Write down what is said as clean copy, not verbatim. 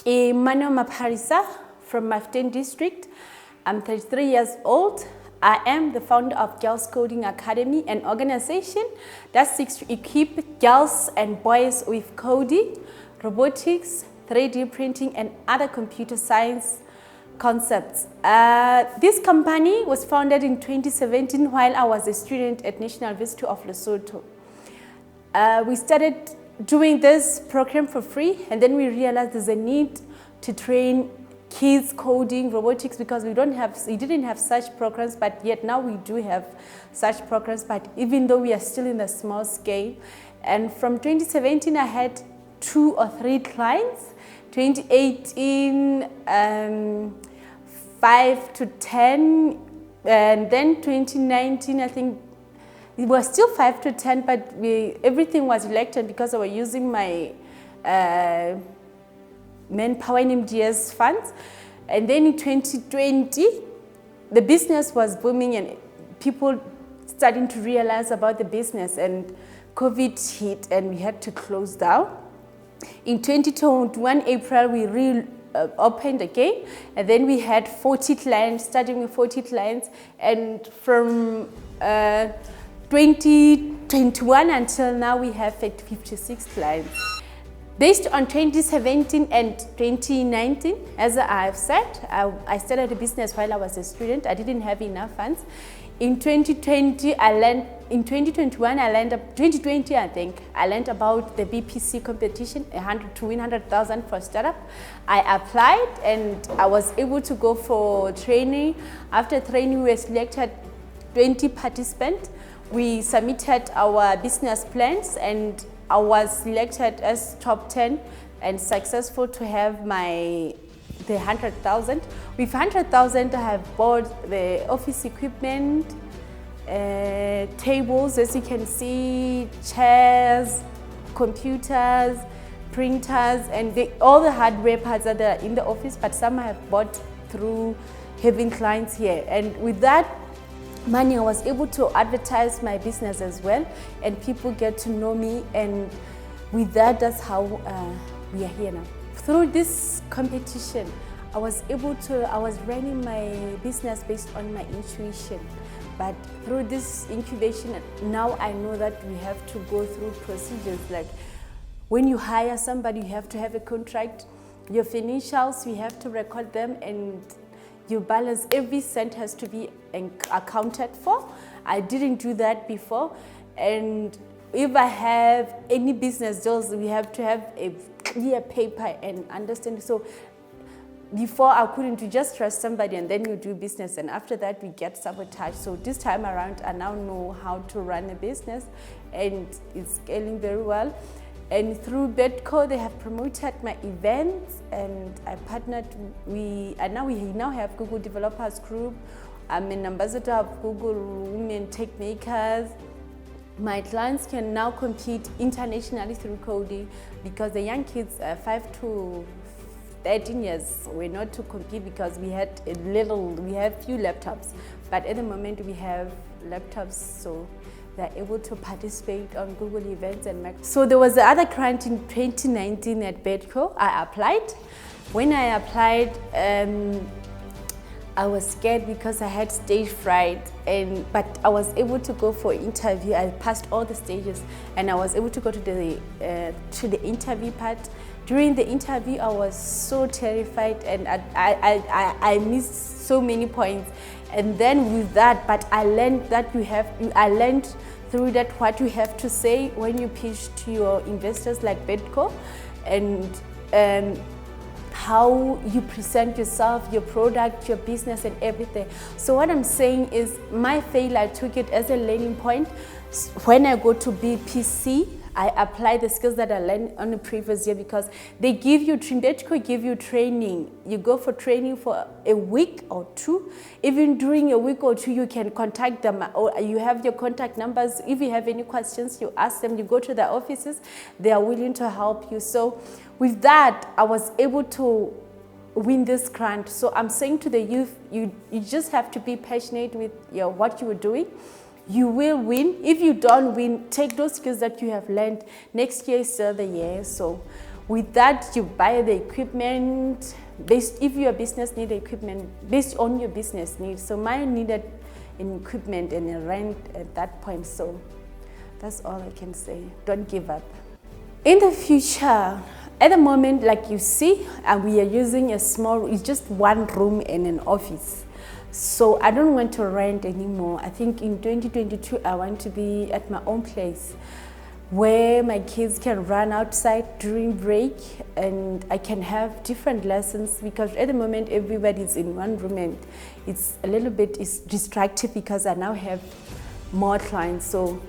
Maneo Mapharisa from Maften district. I'm 33 years old. I am the founder of Girls Coding Academy, an organization that seeks to equip girls and boys with coding, robotics, 3D printing, and other computer science concepts. This company was founded in 2017 while I was a student at National University of Basotho. We started doing this program for free, and then we realized there's a need to train kids coding, robotics, because we didn't have such programs, but yet now we do have such programs, but even though we are still in a small scale. And from 2017, I had 2 or 3 clients. 2018, 5 to 10, and then 2019, I think it was still 5 to 10, but everything was elected because I was using my manpower and MDS funds. And then in 2020, the business was booming and people starting to realize about the business, and COVID hit and we had to close down. In 2021 April, we opened again, and then we had 40 clients, starting with 40 clients, and from 2021 until now, we have 56 clients. Based on 2017 and 2019, as I have said, I started a business while I was a student. I didn't have enough funds. In 2020, in 2021, 2020, I think, I learned about the BPC competition, to win 100,000 for startup. I applied and I was able to go for training. After training, we selected 20 participants. We submitted our business plans and I was selected as top 10 and successful to have the 100,000. With 100,000, I have bought the office equipment, tables, as you can see, chairs, computers, printers, and all the hardware parts that are in the office, but some I have bought through having clients here. And with that money, I was able to advertise my business as well, and people get to know me, and with that, that's how we are here now. Through this competition, I was running my business based on my intuition, but through this incubation, now I know that we have to go through procedures. Like when you hire somebody, you have to have a contract, your financials, we have to record them, and your balance, every cent has to be accounted for. I didn't do that before. And if I have any business deals, we have to have a clear paper and understand. So before I couldn't just trust somebody and then you do business, and after that we get sabotaged. So this time around, I now know how to run a business, and it's scaling very well. And through Bedco, they have promoted my events, and I partnered. We now have Google Developers Group. I'm an ambassador of Google Women Tech Makers. My clients can now compete internationally through coding, because the young kids, 5 to 13 years, were not to compete because we have few laptops, but at the moment we have laptops, so they're able to participate on Google events and Mac. So there was the other client in 2019 at Bedco. I applied. When I applied, I was scared because I had stage fright, but I was able to go for interview. I passed all the stages, and I was able to go to the interview part. During the interview, I was so terrified, and I missed so many points. And then with that, but I learned that I learned through that what you have to say when you pitch to your investors like Bedco, and how you present yourself, your product, your business, and everything. So what I'm saying is, my failure, I took it as a learning point. When I go to BPC, I apply the skills that I learned on the previous year, because they give you, Bedco give you training. You go for training for a week or 2. Even during a week or 2, you can contact them, or you have your contact numbers. If you have any questions, you ask them, you go to their offices, they are willing to help you. So with that, I was able to win this grant. So I'm saying to the youth, you just have to be passionate with what you are doing. You will win. If you don't win, take those skills that you have learned. Next year is still the year. So With that, you buy the equipment based, if your business needs equipment based on your business needs. So mine needed an equipment and a rent at that point. So that's all I can say. Don't give up. In the future, at the moment, like you see, we are using a small, it's just one room and an office. So I don't want to rent anymore. I think in 2022, I want to be at my own place where my kids can run outside during break and I can have different lessons, because at the moment everybody's in one room and it's a little bit distractive because I now have more clients. So